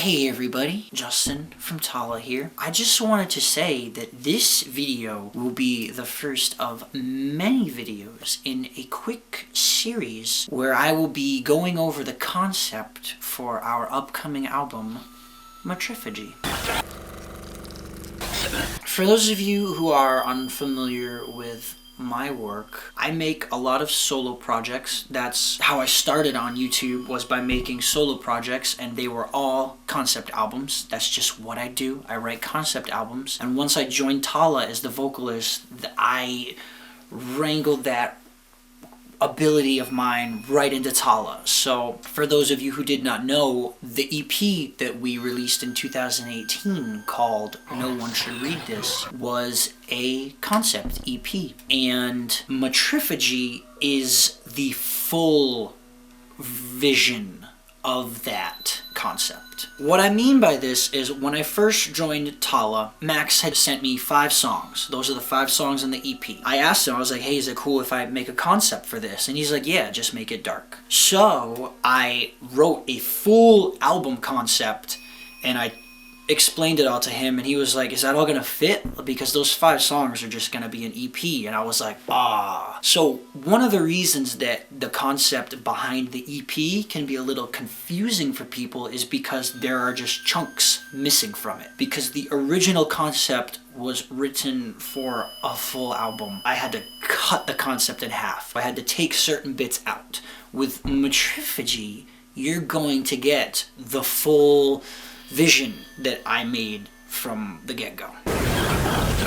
Hey everybody, Justin from Tallah here. I just wanted to say that this video will be the first of many videos in a quick series where I will be going over the concept for our upcoming album, Matriphagy. For those of you who are unfamiliar with my work, I make a lot of solo projects. That's how I started on YouTube, was by making solo projects, and they were all concept albums. That's just what I do. I write concept albums. And once I joined Tallah as the vocalist, I wrangled that ability of mine right into Tallah. So for those of you who did not know, the EP that we released in 2018 called No One Should Read This was a concept EP, and Matriphagy is the full vision of that concept. What I mean by this is, when I first joined Tallah, Max had sent me 5 songs. Those are the 5 songs in the EP. I asked him, I was like, hey, is it cool if I make a concept for this? And he's like, yeah, just make it dark. So I wrote a full album concept, and I explained it all to him, and he was like, is that all gonna fit? Because those 5 songs are just gonna be an EP. And I was like, ah. So one of the reasons that the concept behind the EP can be a little confusing for people is because there are just chunks missing from it. Because the original concept was written for a full album. I had to cut the concept in half. I had to take certain bits out. With Matriphagy, you're going to get the full vision that I made from the get-go.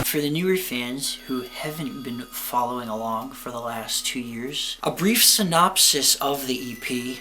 For the newer fans who haven't been following along for the last 2 years, a brief synopsis of the EP,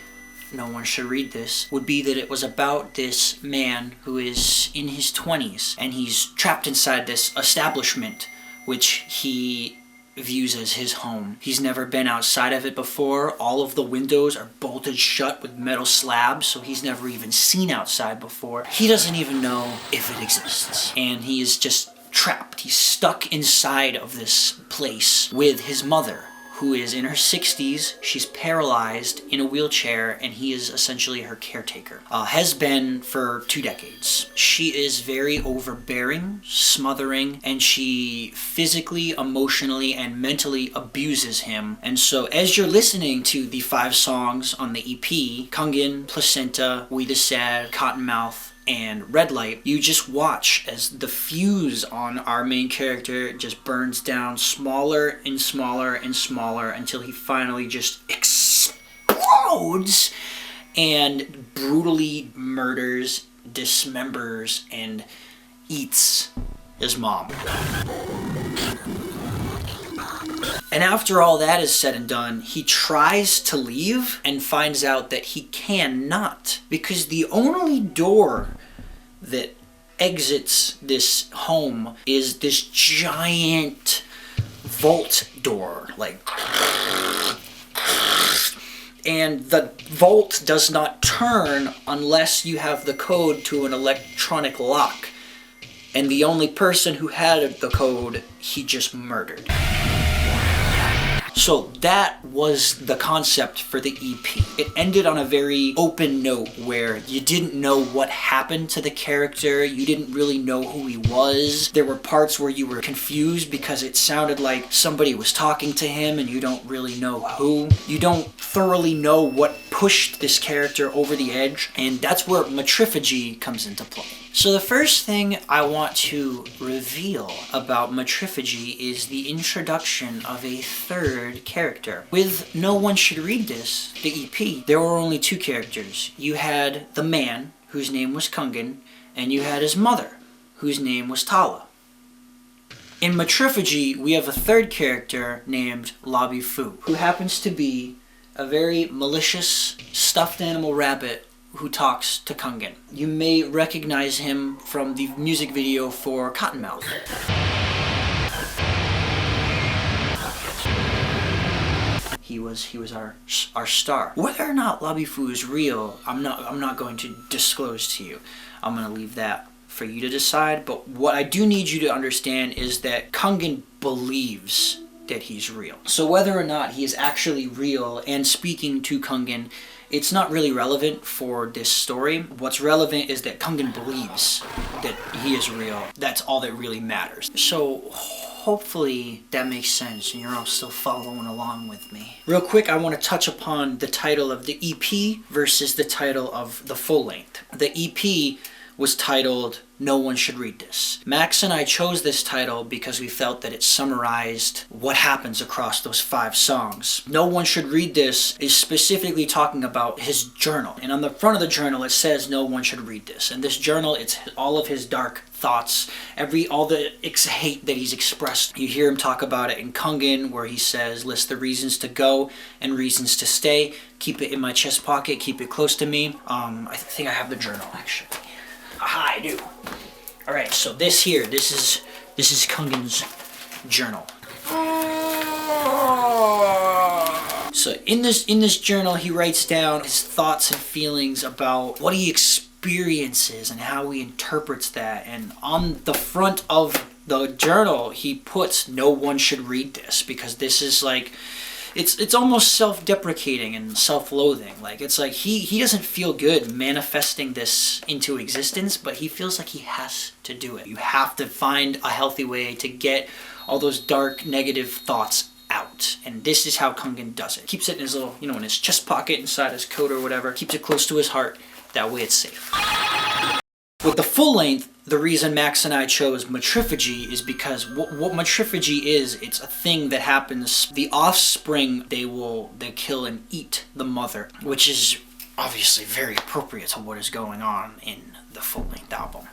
No One Should Read This, would be that it was about this man who is in his 20s, and he's trapped inside this establishment which he views as his home. He's never been outside of it before. All of the windows are bolted shut with metal slabs, so he's never even seen outside before. He doesn't even know if it exists. And he is just trapped. He's stuck inside of this place with his mother, who is in her 60s. She's paralyzed in a wheelchair, and he is essentially her caretaker. Has been for 2 decades. She is very overbearing, smothering, and she physically, emotionally, and mentally abuses him. And so as you're listening to the 5 songs on the EP, Kungin, Placenta, We the Sad, Cottonmouth, and Red Light, you just watch as the fuse on our main character just burns down smaller and smaller and smaller until he finally just explodes and brutally murders, dismembers, and eats his mom. And after all that is said and done, he tries to leave and finds out that he cannot, because the only door that exits this home is this giant vault door, and the vault does not turn unless you have the code to an electronic lock, and the only person who had the code, he just murdered. So that was the concept for the EP. It ended on a very open note where you didn't know what happened to the character, you didn't really know who he was. There were parts where you were confused because it sounded like somebody was talking to him and you don't really know who. You don't thoroughly know what pushed this character over the edge, and that's where Matriphagy comes into play. So the first thing I want to reveal about Matriphagy is the introduction of a 3rd character. With No One Should Read This, the EP, there were only 2 characters. You had the man, whose name was Kungin, and you had his mother, whose name was Tallah. In Matriphagy, we have a 3rd character named Lobby Fu, who happens to be a very malicious stuffed animal rabbit who talks to Kungin. You may recognize him from the music video for Cottonmouth. He was our star. Whether or not Lobby Fu is real, I'm not going to disclose to you. I'm going to leave that for you to decide. But what I do need you to understand is that Kungin believes that he's real. So whether or not he is actually real and speaking to Kungin it's not really relevant for this story. What's relevant is that Kungan believes that he is real. That's all that really matters. So hopefully that makes sense and you're all still following along with me. Real quick, I want to touch upon the title of the EP versus the title of the full length. The EP was titled No One Should Read This. Max and I chose this title because we felt that it summarized what happens across those 5 songs. No One Should Read This is specifically talking about his journal. And on the front of the journal it says no one should read this. And this journal, it's all of his dark thoughts, all the hate that he's expressed. You hear him talk about it in Kungan, where he says, list the reasons to go and reasons to stay. Keep it in my chest pocket, keep it close to me. I think I have the journal actually. Aha, I do. Alright, so this is Kungan's journal. So in this journal he writes down his thoughts and feelings about what he experiences and how he interprets that. And on the front of the journal he puts no one should read this, because this is like, it's almost self-deprecating and self-loathing. Like, it's like he doesn't feel good manifesting this into existence, but he feels like he has to do it. You have to find a healthy way to get all those dark, negative thoughts out. And this is how Kungan does it. Keeps it in his little, in his chest pocket, inside his coat or whatever. Keeps it close to his heart. That way it's safe. With the full length, the reason Max and I chose Matriphagy is because what Matriphagy is, it's a thing that happens. The offspring, they kill and eat the mother, which is obviously very appropriate to what is going on in the full-length album.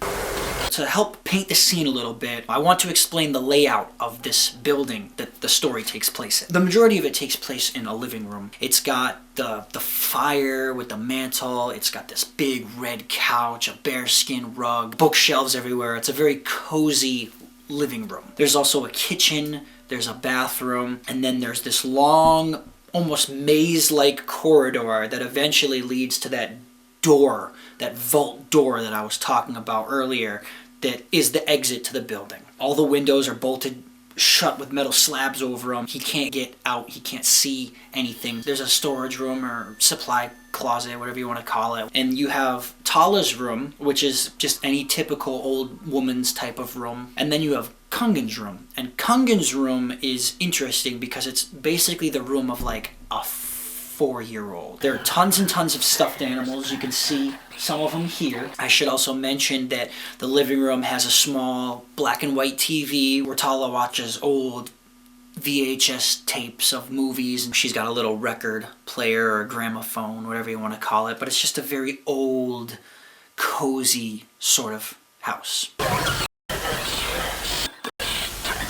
To help paint the scene a little bit, I want to explain the layout of this building that the story takes place in. The majority of it takes place in a living room. It's got the fire with the mantle, it's got this big red couch, a bearskin rug, bookshelves everywhere. It's a very cozy living room. There's also a kitchen, there's a bathroom, and then there's this long, almost maze-like corridor that eventually leads to that door, that vault door that I was talking about earlier, that is the exit to the building. All the windows are bolted shut with metal slabs over them. He can't get out, he can't see anything. There's a storage room or supply closet, whatever you want to call it. And you have Tallah's room, which is just any typical old woman's type of room. And then you have Kungan's room. And Kungan's room is interesting because it's basically the room of like a 4-year-old. There are tons and tons of stuffed animals. You can see some of them here. I should also mention that the living room has a small black and white TV where Tallah watches old VHS tapes of movies, and she's got a little record player or gramophone, whatever you want to call it, but it's just a very old, cozy sort of house.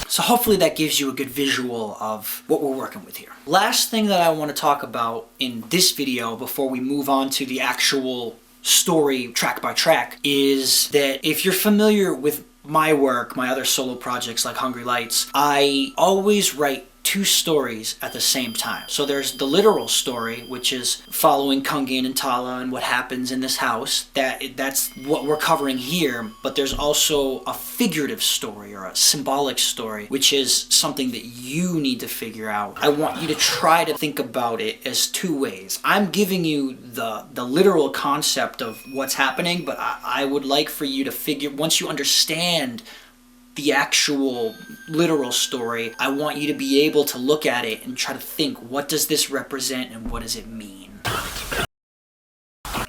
So hopefully that gives you a good visual of what we're working with here. Last thing that I want to talk about in this video before we move on to the actual story track by track is that if you're familiar with my work, my other solo projects like Hungry Lights, I always write 2 stories at the same time. So there's the literal story, which is following Kungan and Tallah and what happens in this house. That's what we're covering here, but there's also a figurative story or a symbolic story, which is something that you need to figure out. I want you to try to think about it as 2 ways. I'm giving you the literal concept of what's happening, but I would like for you to figure, once you understand the actual literal story, I want you to be able to look at it and try to think, what does this represent and what does it mean?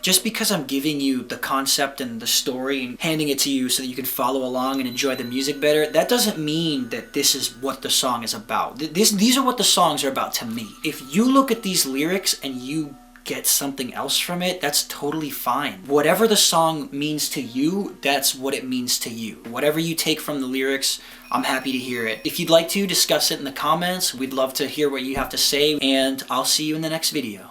Just because I'm giving you the concept and the story and handing it to you so that you can follow along and enjoy the music better, that doesn't mean that this is what the song is about. These are what the songs are about to me. If you look at these lyrics and you get something else from it, that's totally fine. Whatever the song means to you, that's what it means to you. Whatever you take from the lyrics, I'm happy to hear it. If you'd like to discuss it in the comments, we'd love to hear what you have to say, and I'll see you in the next video.